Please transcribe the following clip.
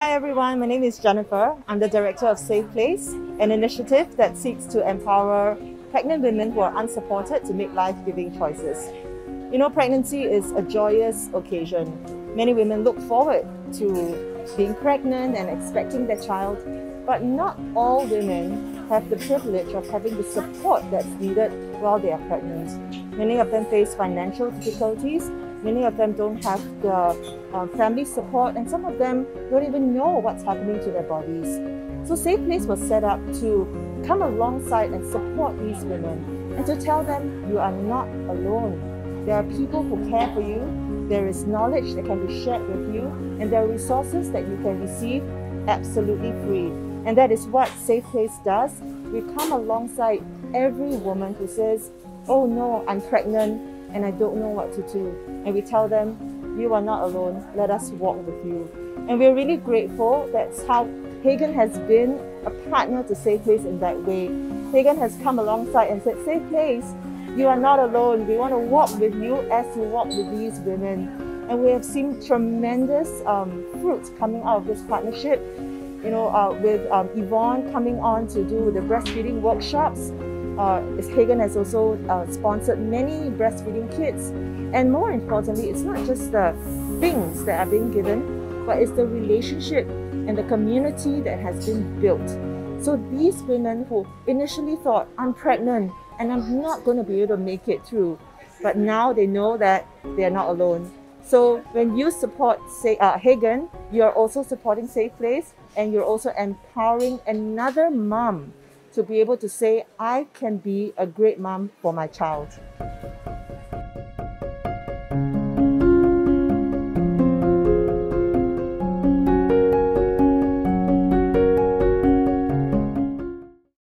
Hi everyone, my name is Jennifer. I'm the director of Safe Place, an initiative that seeks to empower pregnant women who are unsupported to make life-giving choices. You know, pregnancy is a joyous occasion. Many women look forward to being pregnant and expecting their child, but not all women have the privilege of having the support that's needed while they are pregnant. Many of them face financial difficulties. Many of them don't have the family support, and some of them don't even know what's happening to their bodies. So Safe Place was set up to come alongside and support these women and to tell them you are not alone. There are people who care for you, there is knowledge that can be shared with you, and there are resources that you can receive absolutely free. And that is what Safe Place does. We come alongside every woman who says, oh no, I'm pregnant and I don't know what to do. And we tell them, you are not alone, let us walk with you. And we're really grateful. That's how Hegen has been a partner to Safe Place in that way. Hegen has come alongside and said, Safe Place, you are not alone. We want to walk with you as you walk with these women. And we have seen tremendous fruits coming out of this partnership. You know, with Yvonne coming on to do the breastfeeding workshops. Hegen has also sponsored many breastfeeding kits. And more importantly, it's not just the things that are being given, but it's the relationship and the community that has been built. So these women who initially thought, I'm pregnant and I'm not going to be able to make it through, but now they know that they're not alone. So when you support Hegen, you're also supporting Safe Place, and you're also empowering another mom to be able to say, I can be a great mom for my child.